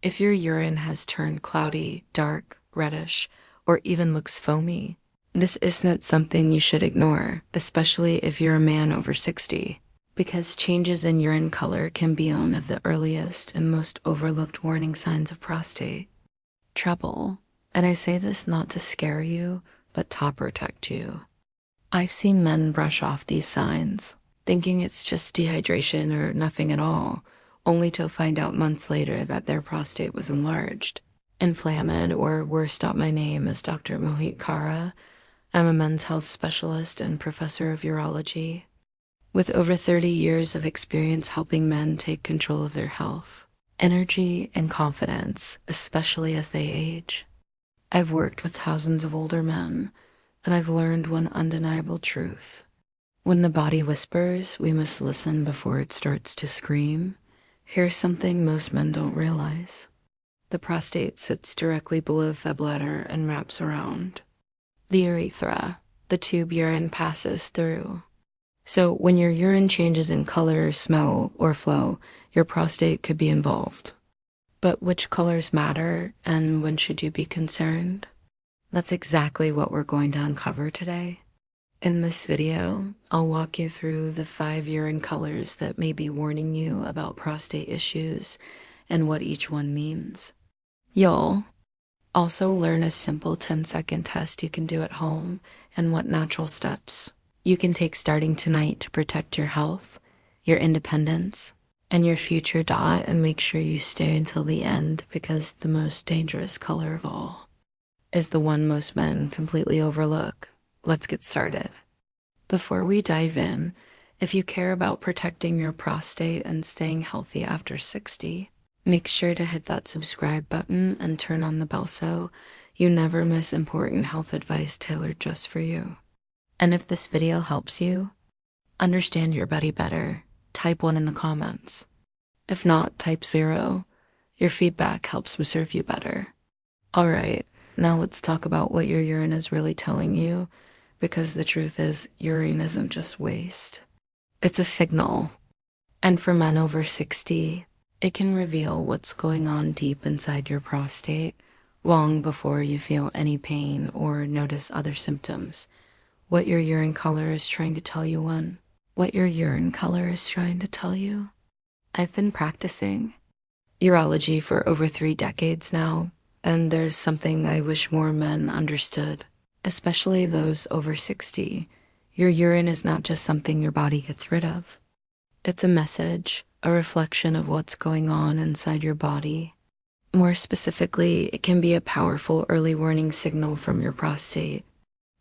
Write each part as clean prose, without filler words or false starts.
If your urine has turned cloudy, dark, reddish, or even looks foamy, this isn't something you should ignore, especially if you're a man over 60, because changes in urine color can be one of the earliest and most overlooked warning signs of prostate trouble. And I say this not to scare you, but to protect you. I've seen men brush off these signs, thinking it's just dehydration or nothing at all, only to find out months later that their prostate was enlarged, inflamed, or worse. My name is Dr. Mohit Kara. I'm a men's health specialist and professor of urology, with over 30 years of experience helping men take control of their health, energy, and confidence, especially as they age. I've worked with thousands of older men, and I've learned one undeniable truth. When the body whispers, we must listen before it starts to scream. Here's something most men don't realize. The prostate sits directly below the bladder and wraps around the urethra. The tube urine passes through. So when your urine changes in color, smell, or flow, your prostate could be involved. But which colors matter, and when should you be concerned? That's exactly what we're going to uncover today. In this video, I'll walk you through the 5 urine colors that may be warning you about prostate issues and what each one means. You'll also learn a simple 10-second test you can do at home and what natural steps you can take starting tonight to protect your health, your independence, and your future. And make sure you stay until the end, because the most dangerous color of all is the one most men completely overlook. Let's get started. Before we dive in, if you care about protecting your prostate and staying healthy after 60, make sure to hit that subscribe button and turn on the bell so you never miss important health advice tailored just for you. And if this video helps you understand your body better, type 1 in the comments. If not, type 0. Your feedback helps me serve you better. Alright, now let's talk about what your urine is really telling you, because the truth is, urine isn't just waste. It's a signal. And for men over 60, it can reveal what's going on deep inside your prostate long before you feel any pain or notice other symptoms. What your urine color is trying to tell you what your urine color is trying to tell you. I've been practicing urology for over 3 decades now, and there's something I wish more men understood, especially those over 60. Your urine is not just something your body gets rid of. It's a message, a reflection of what's going on inside your body. More specifically, it can be a powerful early warning signal from your prostate.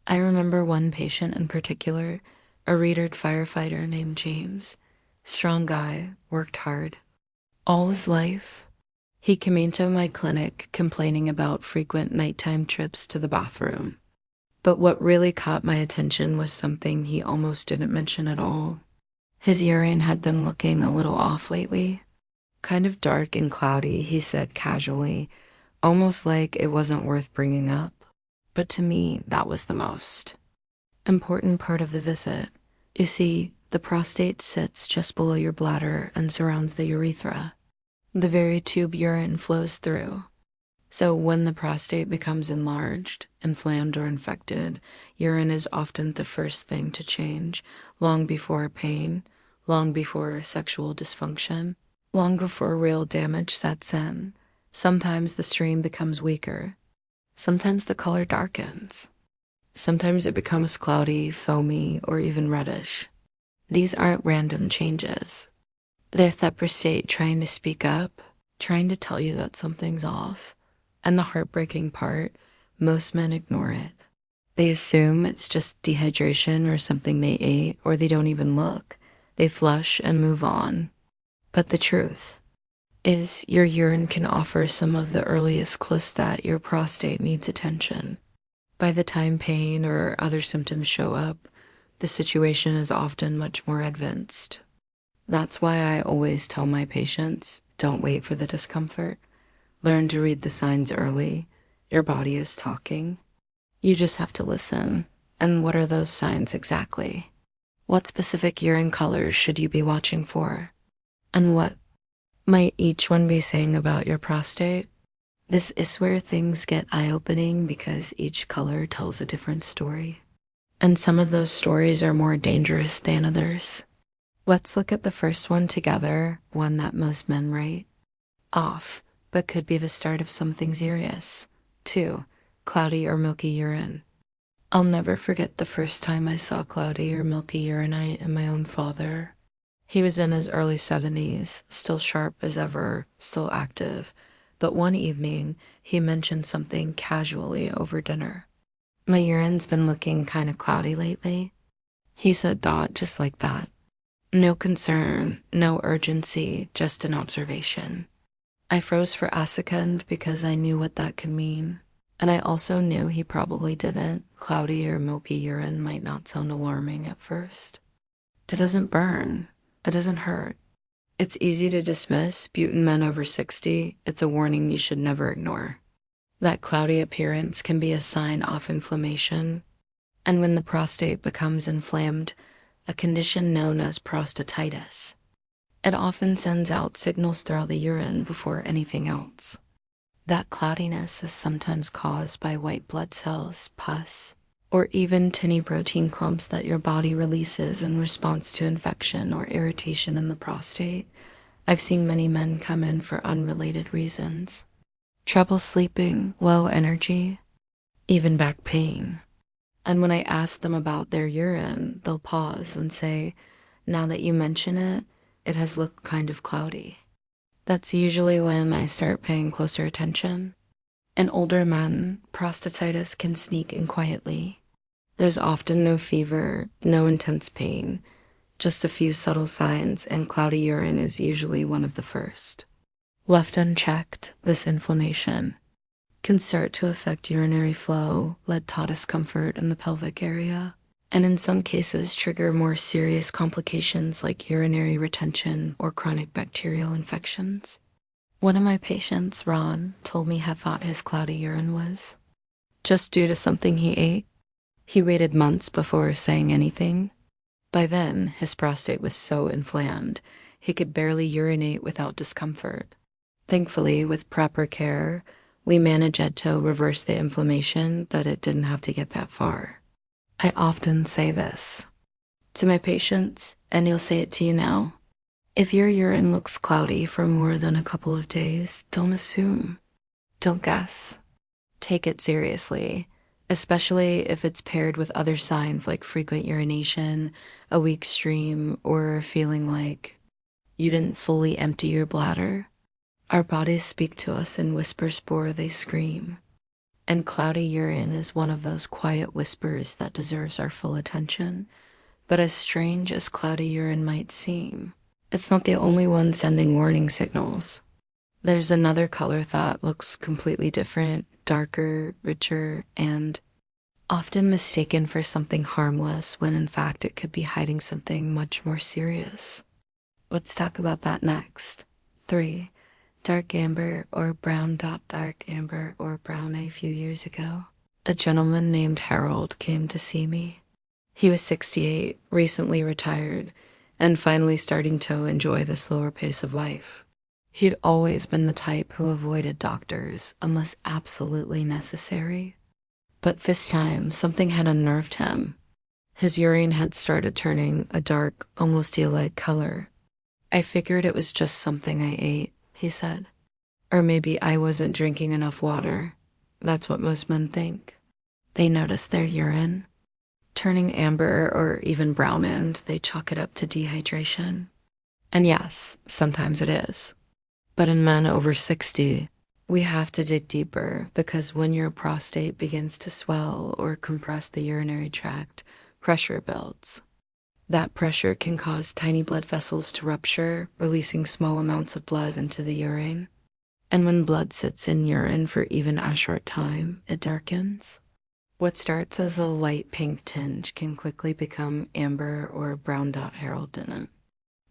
I remember one patient in particular, a retired firefighter named James. Strong guy, worked hard. All his life, he came into my clinic complaining about frequent nighttime trips to the bathroom. But what really caught my attention was something he almost didn't mention at all. His urine had been looking a little off lately. Kind of dark and cloudy, he said casually, almost like it wasn't worth bringing up. But to me, that was the most important part of the visit. You see, the prostate sits just below your bladder and surrounds the urethra. The very tube urine flows through. So when the prostate becomes enlarged, inflamed, or infected, urine is often the first thing to change, long before pain, long before sexual dysfunction, long before real damage sets in. Sometimes the stream becomes weaker. Sometimes the color darkens. Sometimes it becomes cloudy, foamy, or even reddish. These aren't random changes. They're the prostate trying to speak up, trying to tell you that something's off. And the heartbreaking part, most men ignore it. They assume it's just dehydration or something they ate, or they don't even look. They flush and move on. But the truth is, your urine can offer some of the earliest clues that your prostate needs attention. By the time pain or other symptoms show up, the situation is often much more advanced. That's why I always tell my patients, don't wait for the discomfort. Learn to read the signs early. Your body is talking. You just have to listen. And what are those signs exactly? What specific urine colors should you be watching for? And what Might each one be saying about your prostate? This is where things get eye-opening because each color tells a different story. And some of those stories are more dangerous than others. Let's look at the first one together, one that most men write off, but could be the start of something serious. 2. Cloudy or milky urine. I'll never forget the first time I saw cloudy or milky urinite in my own father. He was in his early 70s, still sharp as ever, still active, but one evening he mentioned something casually over dinner. My urine's been looking kind of cloudy lately. He said dot just like that. No concern, no urgency, just an observation. I froze for a second because I knew what that could mean. And I also knew he probably didn't. Cloudy or milky urine might not sound alarming at first. It doesn't burn. It doesn't hurt. It's easy to dismiss, but in men over 60, it's a warning you should never ignore. That cloudy appearance can be a sign of inflammation. And when the prostate becomes inflamed, a condition known as prostatitis, it often sends out signals throughout the urine before anything else. That cloudiness is sometimes caused by white blood cells, pus, or even tiny protein clumps that your body releases in response to infection or irritation in the prostate. I've seen many men come in for unrelated reasons. Trouble sleeping, low energy, even back pain. And when I ask them about their urine, they'll pause and say, now that you mention it, it has looked kind of cloudy. That's usually when I start paying closer attention. In older men, prostatitis can sneak in quietly. There's often no fever, no intense pain, just a few subtle signs, and cloudy urine is usually one of the first. Left unchecked, this inflammation can start to affect urinary flow, lead to discomfort in the pelvic area, and in some cases trigger more serious complications like urinary retention or chronic bacterial infections. One of my patients, Ron, told me how hot his cloudy urine was. Just due to something he ate. He waited months before saying anything. By then, his prostate was so inflamed, he could barely urinate without discomfort. Thankfully, with proper care, we managed to reverse the inflammation, but it didn't have to get that far. I often say this to my patients, and I'll say it to you now. If your urine looks cloudy for more than a couple of days, don't assume. Don't guess. Take it seriously, especially if it's paired with other signs like frequent urination, a weak stream, or feeling like you didn't fully empty your bladder. Our bodies speak to us in whispers before they scream. And cloudy urine is one of those quiet whispers that deserves our full attention. But as strange as cloudy urine might seem, it's not the only one sending warning signals. There's another color that looks completely different, darker, richer, and often mistaken for something harmless when in fact it could be hiding something much more serious. Let's talk about that next. 3. Dark amber or brown. Dark amber or brown. A few years ago, a gentleman named Harold came to see me. He was 68, recently retired, and finally starting to enjoy the slower pace of life. He'd always been the type who avoided doctors unless absolutely necessary. But this time, something had unnerved him. His urine had started turning a dark, almost eel-like color. I figured it was just something I ate, he said. Or maybe I wasn't drinking enough water. That's what most men think. They notice their urine turning amber or even brown, and they chalk it up to dehydration. And yes, sometimes it is. But in men over 60, we have to dig deeper because when your prostate begins to swell or compress the urinary tract, pressure builds. That pressure can cause tiny blood vessels to rupture, releasing small amounts of blood into the urine. And when blood sits in urine for even a short time, it darkens. What starts as a light pink tinge can quickly become amber or brown. Harold didn't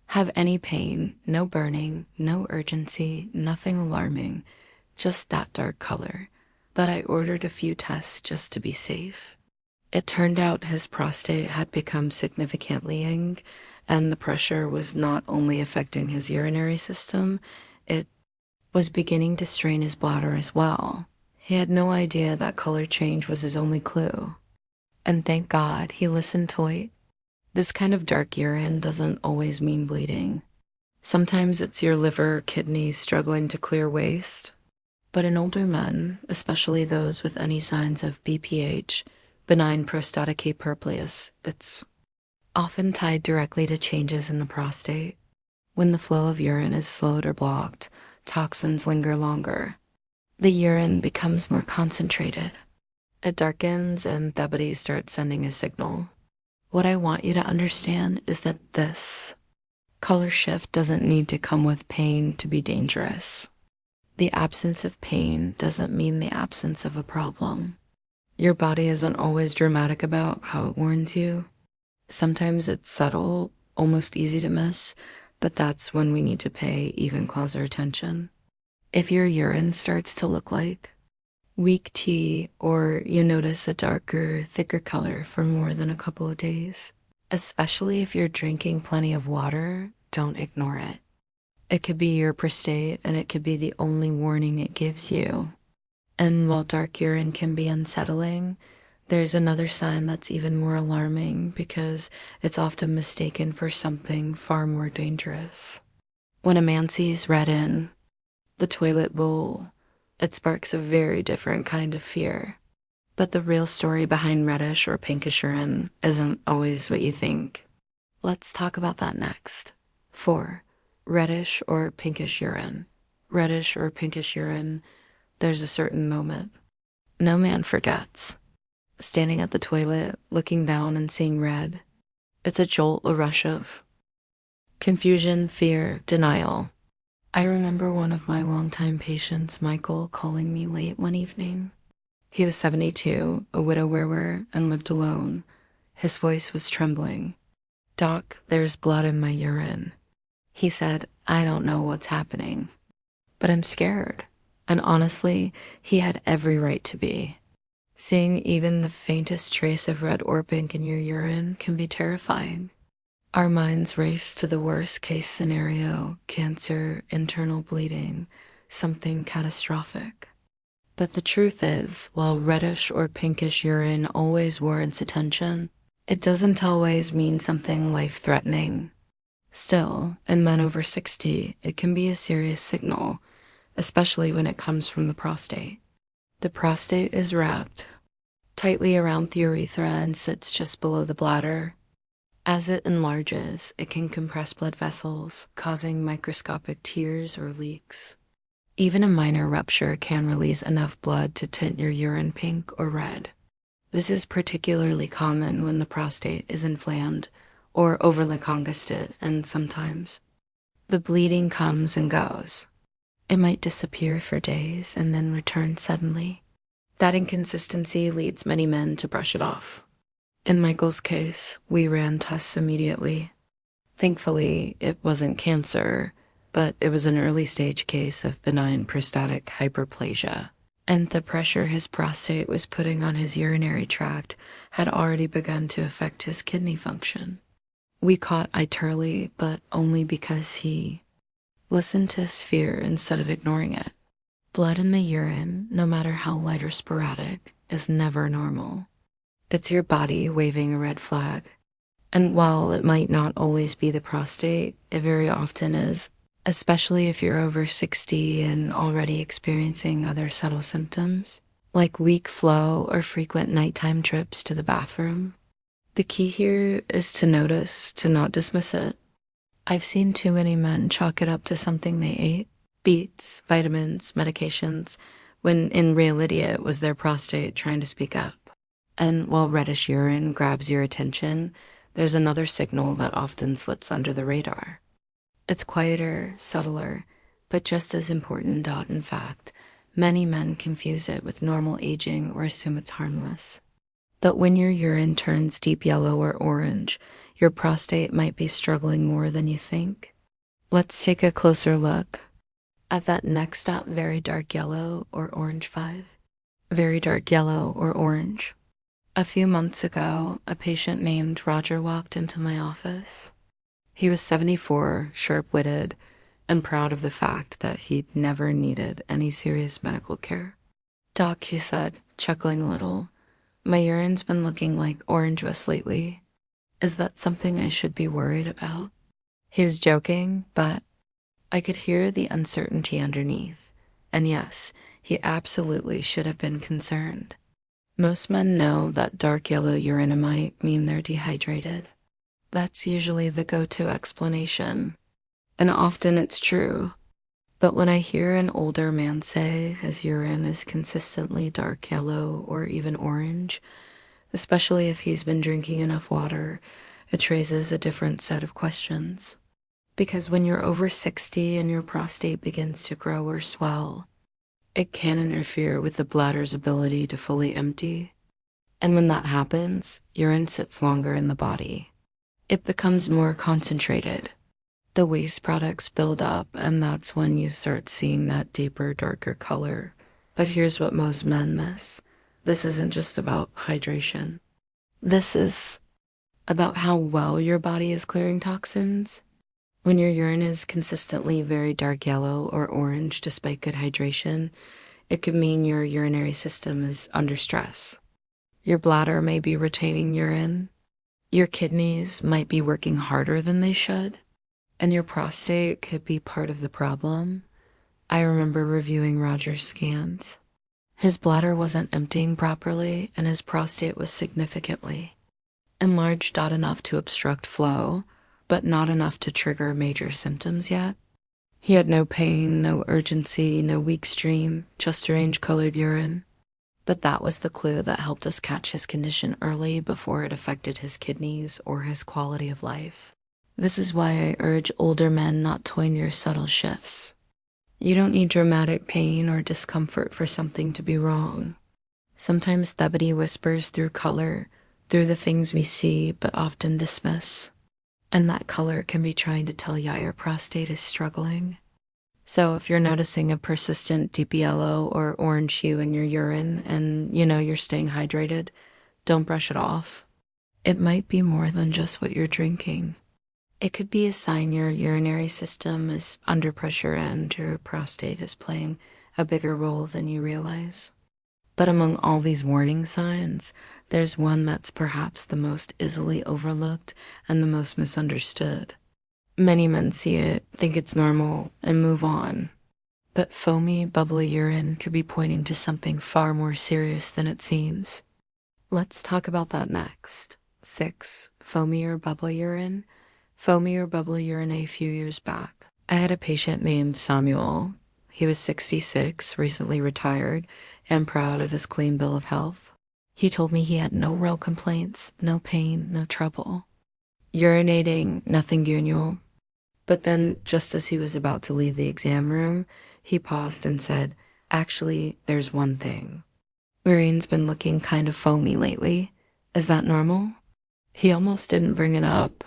have any pain, no burning, no urgency, nothing alarming, just that dark color. But I ordered a few tests just to be safe. It turned out his prostate had become significantly eng, and the pressure was not only affecting his urinary system, it was beginning to strain his bladder as well. He had no idea that color change was his only clue. And thank God he listened to it. This kind of dark urine doesn't always mean bleeding. Sometimes it's your liver or kidneys struggling to clear waste. But in older men, especially those with any signs of BPH, benign prostatic hyperplasia, it's often tied directly to changes in the prostate. When the flow of urine is slowed or blocked, toxins linger longer. The urine becomes more concentrated. It darkens and the body starts sending a signal. What I want you to understand is that this color shift doesn't need to come with pain to be dangerous. The absence of pain doesn't mean the absence of a problem. Your body isn't always dramatic about how it warns you. Sometimes it's subtle, almost easy to miss, but that's when we need to pay even closer attention. If your urine starts to look like weak tea, or you notice a darker, thicker color for more than a couple of days, especially if you're drinking plenty of water, don't ignore it. It could be your prostate, and it could be the only warning it gives you. And while dark urine can be unsettling, there's another sign that's even more alarming because it's often mistaken for something far more dangerous. When a man sees red in the toilet bowl, it sparks a very different kind of fear. But the real story behind reddish or pinkish urine isn't always what you think. Let's talk about that next. 4. Reddish or pinkish urine. Reddish or pinkish urine, there's a certain moment. No man forgets. Standing at the toilet, looking down and seeing red. It's a jolt, a rush of confusion, fear, denial. I remember one of my longtime patients, Michael, calling me late one evening. He was 72, a widower, and lived alone. His voice was trembling. "Doc, there's blood in my urine." He said, "I don't know what's happening, but I'm scared." And honestly, he had every right to be. Seeing even the faintest trace of red or pink in your urine can be terrifying. Our minds race to the worst case scenario, cancer, internal bleeding, something catastrophic. But the truth is, while reddish or pinkish urine always warrants attention, it doesn't always mean something life-threatening. Still, in men over 60, it can be a serious signal, especially when it comes from the prostate. The prostate is wrapped tightly around the urethra and sits just below the bladder. As it enlarges, it can compress blood vessels, causing microscopic tears or leaks. Even a minor rupture can release enough blood to tint your urine pink or red. This is particularly common when the prostate is inflamed or overly congested, and sometimes the bleeding comes and goes. It might disappear for days and then return suddenly. That inconsistency leads many men to brush it off. In Michael's case, we ran tests immediately. Thankfully, it wasn't cancer, but it was an early-stage case of benign prostatic hyperplasia, and the pressure his prostate was putting on his urinary tract had already begun to affect his kidney function. We caught it early, but only because he listened to his fear instead of ignoring it. Blood in the urine, no matter how light or sporadic, is never normal. It's your body waving a red flag. And while it might not always be the prostate, it very often is, especially if you're over 60 and already experiencing other subtle symptoms, like weak flow or frequent nighttime trips to the bathroom. The key here is to notice, to not dismiss it. I've seen too many men chalk it up to something they ate, beets, vitamins, medications, when in reality it was their prostate trying to speak up. And while reddish urine grabs your attention, there's another signal that often slips under the radar. It's quieter, subtler, but just as important. In fact, many men confuse it with normal aging or assume it's harmless. But when your urine turns deep yellow or orange, your prostate might be struggling more than you think. Let's take a closer look at that next stop, very dark yellow or orange 5. Very dark yellow or orange. A few months ago, a patient named Roger walked into my office. He was 74, sharp-witted, and proud of the fact that he'd never needed any serious medical care. "Doc," he said, chuckling a little, "my urine's been looking like orange juice lately. Is that something I should be worried about?" He was joking, but I could hear the uncertainty underneath. And yes, he absolutely should have been concerned. Most men know that dark yellow urine might mean they're dehydrated. That's usually the go-to explanation. And often it's true. But when I hear an older man say his urine is consistently dark yellow or even orange, especially if he's been drinking enough water, it raises a different set of questions. Because when you're over 60 and your prostate begins to grow or swell, it can interfere with the bladder's ability to fully empty. And when that happens, urine sits longer in the body. It becomes more concentrated. The waste products build up, and that's when you start seeing that deeper, darker color. But here's what most men miss. This isn't just about hydration. This is about how well your body is clearing toxins. When your urine is consistently very dark yellow or orange despite good hydration, it could mean your urinary system is under stress. Your bladder may be retaining urine. Your kidneys might be working harder than they should. And your prostate could be part of the problem. I remember reviewing Roger's scans. His bladder wasn't emptying properly, and his prostate was significantly enlarged, not enough to obstruct flow, but not enough to trigger major symptoms yet. He had no pain, no urgency, no weak stream, just orange-colored urine. But that was the clue that helped us catch his condition early before it affected his kidneys or his quality of life. This is why I urge older men not to ignore subtle shifts. You don't need dramatic pain or discomfort for something to be wrong. Sometimes Thebedy whispers through color, through the things we see but often dismiss. And that color can be trying to tell you your prostate is struggling. So if you're noticing a persistent deep yellow or orange hue in your urine and you're staying hydrated, don't brush it off. It might be more than just what you're drinking. It could be a sign your urinary system is under pressure and your prostate is playing a bigger role than you realize. But among all these warning signs, there's one that's perhaps the most easily overlooked and the most misunderstood. Many men see it, think it's normal, and move on. But foamy, bubbly urine could be pointing to something far more serious than it seems. Let's talk about that next. 6. Foamy or bubbly urine. Foamy or bubbly urine a few years back. I had a patient named Samuel. He was 66, recently retired, and proud of his clean bill of health. He told me he had no real complaints, no pain, no trouble. Urinating, nothing unusual. But then, just as he was about to leave the exam room, he paused and said, "Actually, there's one thing. Urine's been looking kind of foamy lately. Is that normal?" He almost didn't bring it up.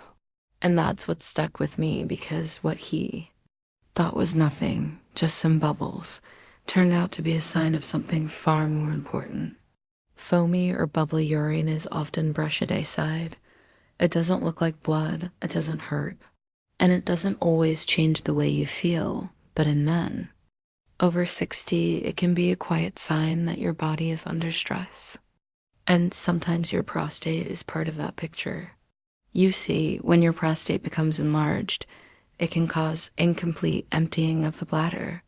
And that's what stuck with me, because what he thought was nothing, just some bubbles, turned out to be a sign of something far more important. Foamy or bubbly urine is often brushidacide. It doesn't look like blood, it doesn't hurt, and it doesn't always change the way you feel, but in men, over 60, it can be a quiet sign that your body is under stress. And sometimes your prostate is part of that picture. You see, when your prostate becomes enlarged, it can cause incomplete emptying of the bladder.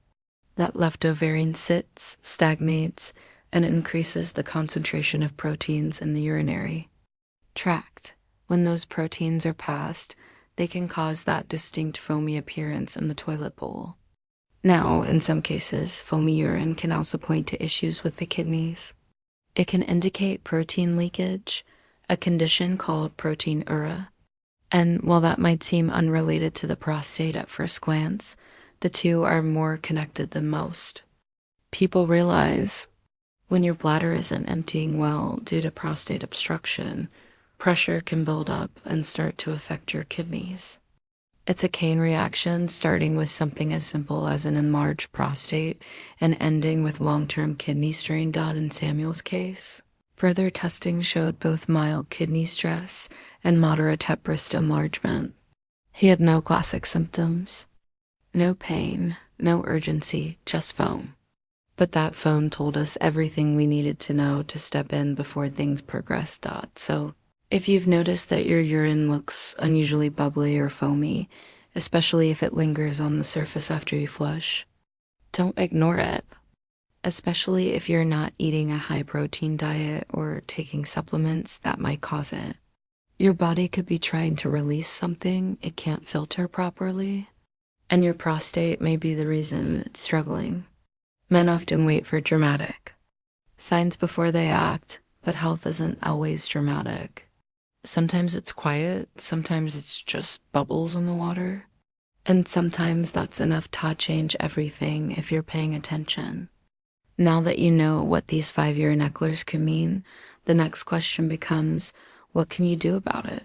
That left ovarian sits, stagnates, and increases the concentration of proteins in the urinary tract. When those proteins are passed, they can cause that distinct foamy appearance in the toilet bowl. Now, in some cases, foamy urine can also point to issues with the kidneys. It can indicate protein leakage, a condition called proteinuria. And while that might seem unrelated to the prostate at first glance, the two are more connected than most. People realize when your bladder isn't emptying well due to prostate obstruction, pressure can build up and start to affect your kidneys. It's a chain reaction, starting with something as simple as an enlarged prostate and ending with long-term kidney strain. In Samuel's case, further testing showed both mild kidney stress and moderate breast enlargement. He had no classic symptoms. No pain, no urgency, just foam. But that foam told us everything we needed to know to step in before things progressed. So if you've noticed that your urine looks unusually bubbly or foamy, especially if it lingers on the surface after you flush, don't ignore it, especially if you're not eating a high protein diet or taking supplements that might cause it. Your body could be trying to release something it can't filter properly, and your prostate may be the reason it's struggling. Men often wait for dramatic signs before they act, but health isn't always dramatic. Sometimes it's quiet, sometimes it's just bubbles in the water, and sometimes that's enough to change everything if you're paying attention. Now that you know what these 5 urinecklers can mean, the next question becomes, what can you do about it?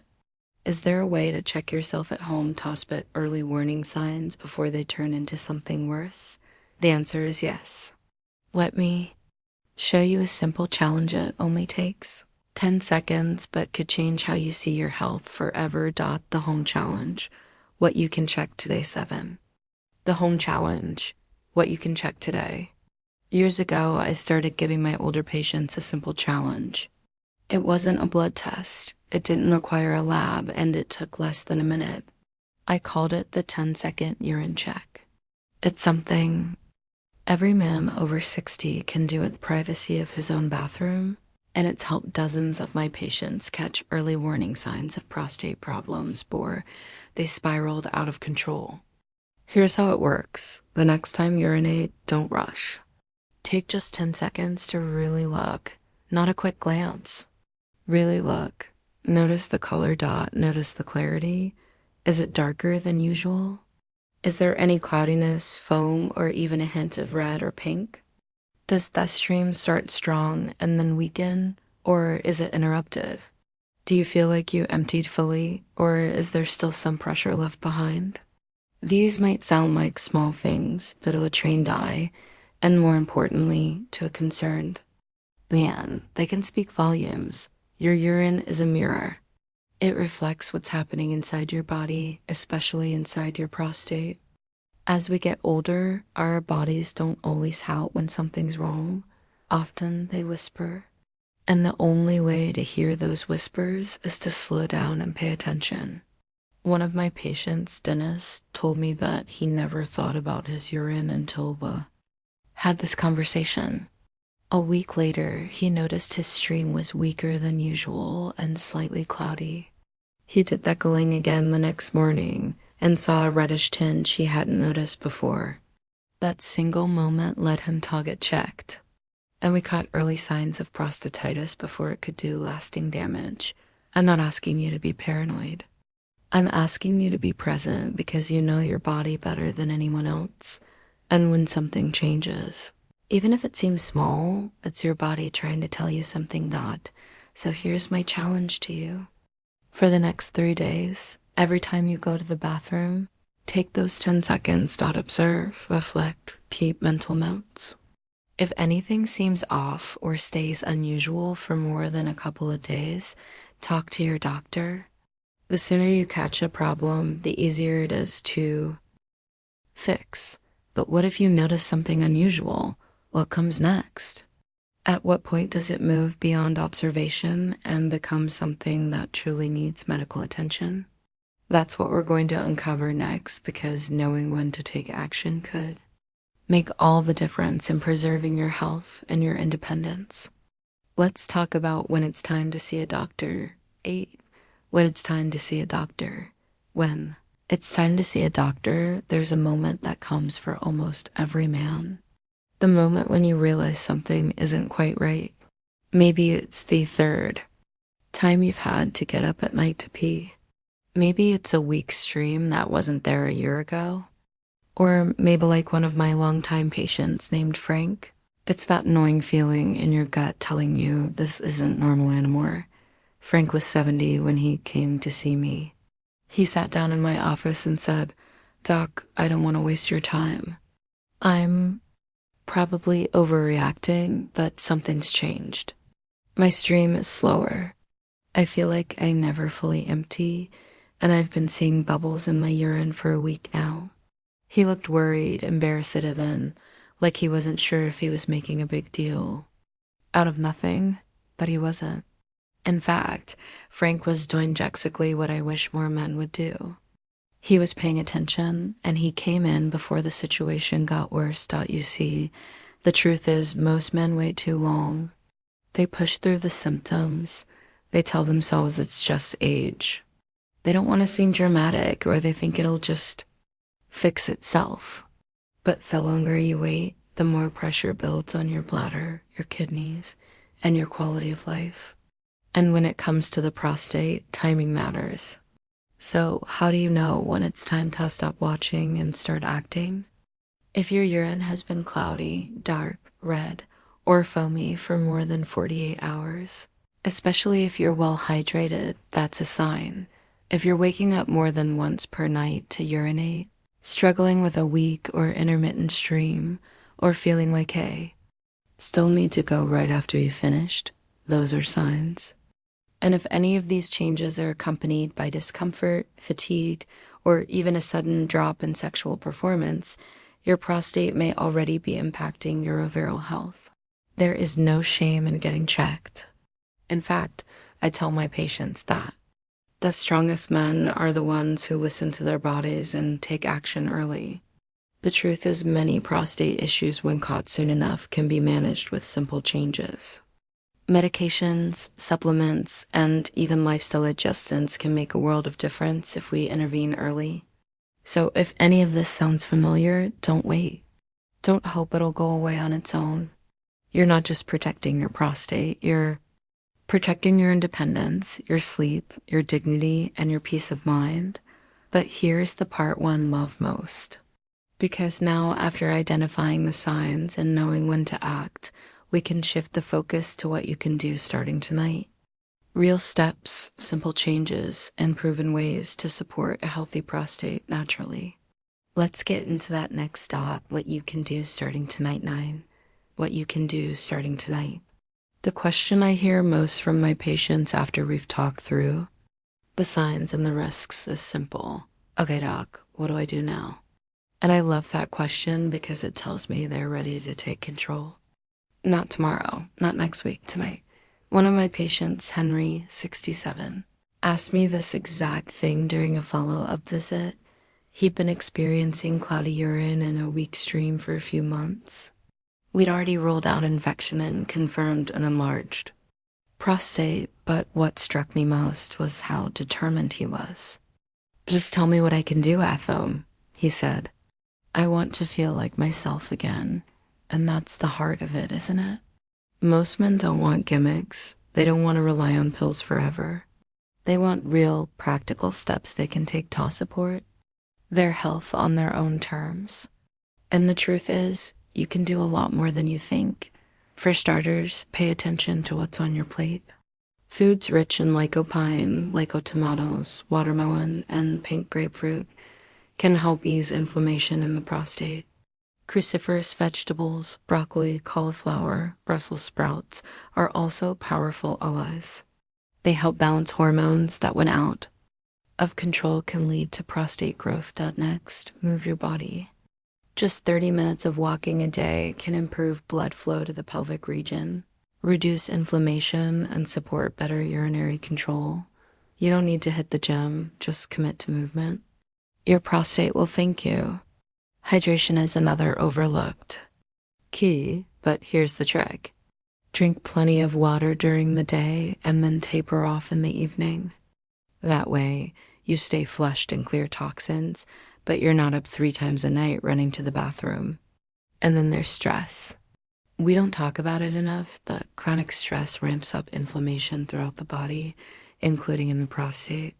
Is there a way to check yourself at home to spot early warning signs before they turn into something worse? The answer is yes. Let me show you a simple challenge it only takes 10 seconds, but could change how you see your health forever. The home challenge, what you can check today 7. The home challenge, what you can check today. Years ago, I started giving my older patients a simple challenge. It wasn't a blood test. It didn't require a lab, and it took less than a minute. I called it the 10-second urine check. It's something every man over 60 can do in the privacy of his own bathroom, and it's helped dozens of my patients catch early warning signs of prostate problems before they spiraled out of control. Here's how it works. The next time you urinate, don't rush. Take just 10 seconds to really look, not a quick glance. Really look. Notice the color. Notice the clarity. Is it darker than usual? Is there any cloudiness, foam, or even a hint of red or pink? Does the stream start strong and then weaken, or is it interrupted? Do you feel like you emptied fully, or is there still some pressure left behind? These might sound like small things, but to a trained eye, and more importantly, to a concerned man, they can speak volumes. Your urine is a mirror. It reflects what's happening inside your body, especially inside your prostate. As we get older, our bodies don't always shout when something's wrong. Often they whisper. And the only way to hear those whispers is to slow down and pay attention. One of my patients, Dennis, told me that he never thought about his urine until we had this conversation. A week later, he noticed his stream was weaker than usual and slightly cloudy. He did echoing again the next morning and saw a reddish tinge he hadn't noticed before. That single moment let him get checked, and we caught early signs of prostatitis before it could do lasting damage. I'm not asking you to be paranoid. I'm asking you to be present because you know your body better than anyone else, and when something changes, even if it seems small, it's your body trying to tell you something. So here's my challenge to you. For the next 3 days, every time you go to the bathroom, take those 10 seconds. Observe, reflect, keep mental notes. If anything seems off or stays unusual for more than a couple of days, talk to your doctor. The sooner you catch a problem, the easier it is to fix. But what if you notice something unusual? What comes next? At what point does it move beyond observation and become something that truly needs medical attention? That's what we're going to uncover next, because knowing when to take action could make all the difference in preserving your health and your independence. Let's talk about when it's time to see a doctor. 8. When it's time to see a doctor. When it's time to see a doctor, there's a moment that comes for almost every man. The moment when you realize something isn't quite right. Maybe it's the 3rd time you've had to get up at night to pee. Maybe it's a weak stream that wasn't there a year ago. Or maybe like one of my longtime patients named Frank, it's that annoying feeling in your gut telling you this isn't normal anymore. Frank was 70 when he came to see me. He sat down in my office and said, "Doc, I don't want to waste your time. I'm probably overreacting, but something's changed. My stream is slower. I feel like I never fully empty, and I've been seeing bubbles in my urine for a week now." He looked worried, embarrassed even, like he wasn't sure if he was making a big deal out of nothing, but he wasn't. In fact, Frank was doing exactly what I wish more men would do. He was paying attention, and he came in before the situation got worse. You see, the truth is, most men wait too long. They push through the symptoms. They tell themselves it's just age. They don't want to seem dramatic, or they think it'll just fix itself. But the longer you wait, the more pressure builds on your bladder, your kidneys, and your quality of life. And when it comes to the prostate, timing matters. So how do you know when it's time to stop watching and start acting? If your urine has been cloudy, dark, red, or foamy for more than 48 hours, especially if you're well hydrated, that's a sign. If you're waking up more than once per night to urinate, struggling with a weak or intermittent stream, or feeling like, hey, still need to go right after you finished, those are signs. And if any of these changes are accompanied by discomfort, fatigue, or even a sudden drop in sexual performance, your prostate may already be impacting your overall health. There is no shame in getting checked. In fact, I tell my patients that the strongest men are the ones who listen to their bodies and take action early. The truth is, many prostate issues, when caught soon enough, can be managed with simple changes. Medications, supplements, and even lifestyle adjustments can make a world of difference if we intervene early. So if any of this sounds familiar, don't wait. Don't hope it'll go away on its own. You're not just protecting your prostate, you're protecting your independence, your sleep, your dignity, and your peace of mind. But here's the part one love most. Because now, after identifying the signs and knowing when to act, we can shift the focus to what you can do starting tonight. Real steps, simple changes, and proven ways to support a healthy prostate naturally. Let's get into that next stop, what you can do starting tonight 9. What you can do starting tonight. The question I hear most from my patients after we've talked through the signs and the risks is simple. Okay, doc, what do I do now? And I love that question because it tells me they're ready to take control. Not tomorrow, not next week, tonight. One of my patients, Henry, 67, asked me this exact thing during a follow-up visit. He'd been experiencing cloudy urine and a weak stream for a few months. We'd already ruled out infection and confirmed an enlarged prostate, but what struck me most was how determined he was. Just tell me what I can do, Athom, he said. I want to feel like myself again. And that's the heart of it, isn't it? Most men don't want gimmicks. They don't want to rely on pills forever. They want real, practical steps they can take to support their health on their own terms. And the truth is, you can do a lot more than you think. For starters, pay attention to what's on your plate. Foods rich in lycopene, lycotomatoes, watermelon, and pink grapefruit can help ease inflammation in the prostate. Cruciferous vegetables, broccoli, cauliflower, Brussels sprouts are also powerful allies. They help balance hormones that, when out of control, can lead to prostate growth. Next, move your body. Just 30 minutes of walking a day can improve blood flow to the pelvic region, reduce inflammation, and support better urinary control. You don't need to hit the gym, just commit to movement. Your prostate will thank you. Hydration is another overlooked key, but here's the trick. Drink plenty of water during the day and then taper off in the evening. That way, you stay flushed and clear toxins, but you're not up 3 times a night running to the bathroom. And then there's stress. We don't talk about it enough, but chronic stress ramps up inflammation throughout the body, including in the prostate.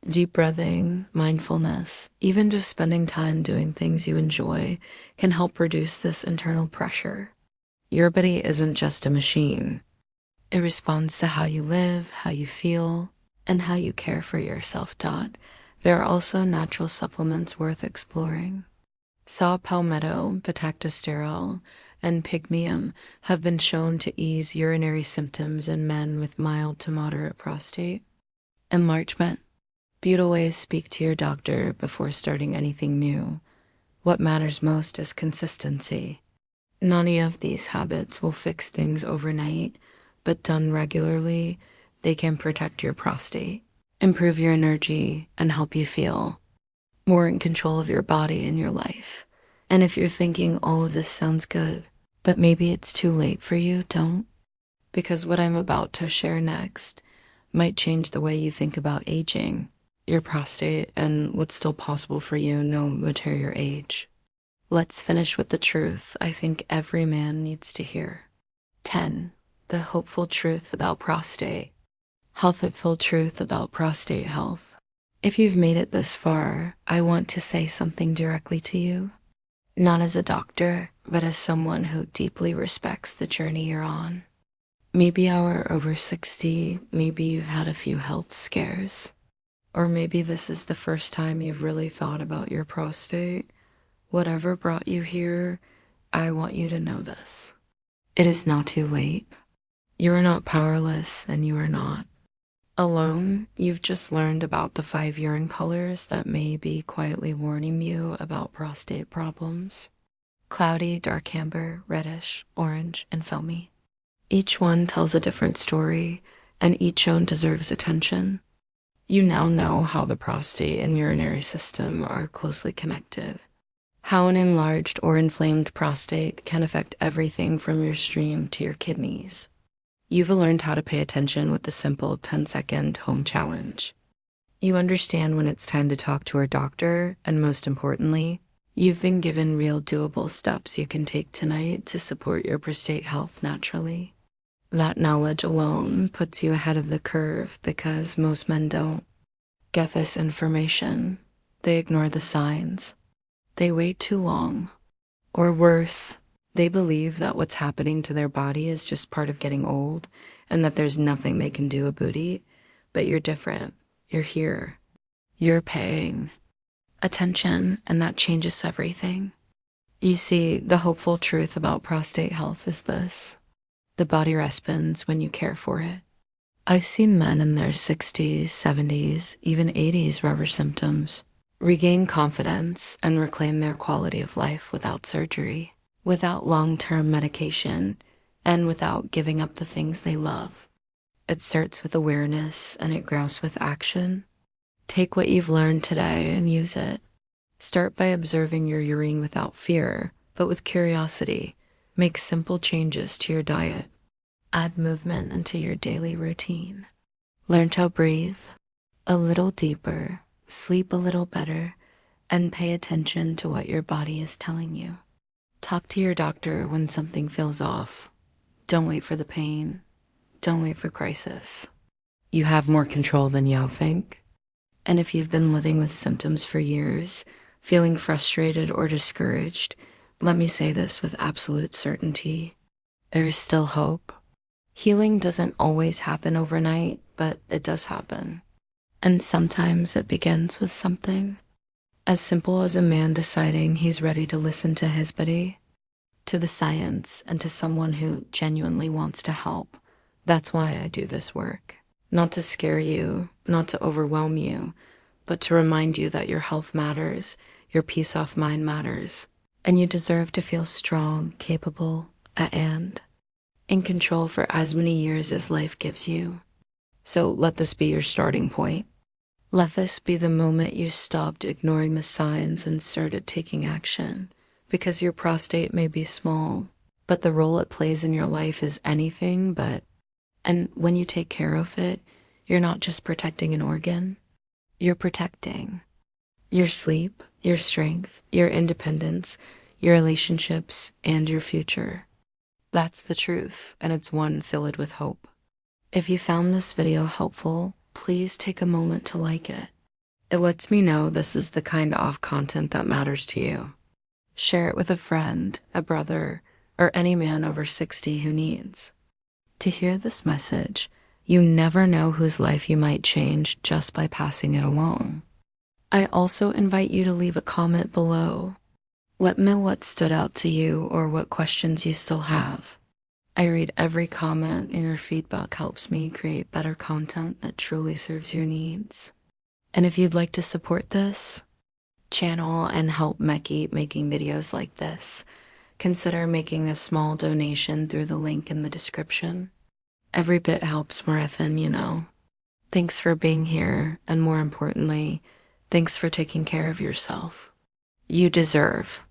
Deep breathing, mindfulness, even just spending time doing things you enjoy can help reduce this internal pressure. Your body isn't just a machine. It responds to how you live, how you feel, and how you care for yourself. There are also natural supplements worth exploring. Saw palmetto, beta-sterol, and pygmium have been shown to ease urinary symptoms in men with mild to moderate prostate enlargement. Be always speak to your doctor before starting anything new. What matters most is consistency. None of these habits will fix things overnight, but done regularly, they can protect your prostate, improve your energy, and help you feel more in control of your body and your life. And if you're thinking all of this sounds good, but maybe it's too late for you, don't. Because what I'm about to share next might change the way you think about aging, your prostate, and what's still possible for you no matter your age. Let's finish with the truth I think every man needs to hear. 10. The hopeful truth about prostate. Healthful truth about prostate health. If you've made it this far, I want to say something directly to you. Not as a doctor, but as someone who deeply respects the journey you're on. Maybe you're over 60, maybe you've had a few health scares. Or maybe this is the first time you've really thought about your prostate. Whatever brought you here, I want you to know this. It is not too late. You are not powerless, and you are not alone. You've just learned about the 5 urine colors that may be quietly warning you about prostate problems. Cloudy, dark amber, reddish, orange, and foamy. Each one tells a different story, and each one deserves attention. You now know how the prostate and urinary system are closely connected. How an enlarged or inflamed prostate can affect everything from your stream to your kidneys. You've learned how to pay attention with the simple 10-second home challenge. You understand when it's time to talk to a doctor, and most importantly, you've been given real doable steps you can take tonight to support your prostate health naturally. That knowledge alone puts you ahead of the curve because most men don't get this information. They ignore the signs. They wait too long. Or worse, they believe that what's happening to their body is just part of getting old and that there's nothing they can do about it. But you're different. You're here. You're paying attention, and that changes everything. You see, the hopeful truth about prostate health is this. The body responds when you care for it. I've seen men in their 60s, 70s, even 80s rubber symptoms regain confidence and reclaim their quality of life without surgery, without long-term medication, and without giving up the things they love. It starts with awareness and it grows with action. Take what you've learned today and use it. Start by observing your urine without fear, but with curiosity. Make simple changes to your diet. Add movement into your daily routine. Learn to breathe a little deeper, sleep a little better, and pay attention to what your body is telling you. Talk to your doctor when something feels off. Don't wait for the pain. Don't wait for crisis. You have more control than you think. And if you've been living with symptoms for years, feeling frustrated or discouraged, let me say this with absolute certainty. There is still hope. Healing doesn't always happen overnight, but it does happen. And sometimes it begins with something as simple as a man deciding he's ready to listen to his body, to the science, and to someone who genuinely wants to help. That's why I do this work. Not to scare you, not to overwhelm you, but to remind you that your health matters, your peace of mind matters, and you deserve to feel strong, capable, and in control for as many years as life gives you. So let this be your starting point. Let this be the moment you stopped ignoring the signs and started taking action, because your prostate may be small, but the role it plays in your life is anything but. And when you take care of it, you're not just protecting an organ, you're protecting your sleep, your strength, your independence, your relationships, and your future. That's the truth, and it's one filled with hope. If you found this video helpful, please take a moment to like it. It lets me know this is the kind of content that matters to you. Share it with a friend, a brother, or any man over 60 who needs to hear this message. You never know whose life you might change just by passing it along. I also invite you to leave a comment below. Let me know what stood out to you or what questions you still have. I read every comment, and your feedback helps me create better content that truly serves your needs. And if you'd like to support this, channel and help me keep making videos like this, consider making a small donation through the link in the description. Every bit helps more FM, you know. Thanks for being here, and more importantly, thanks for taking care of yourself. You deserve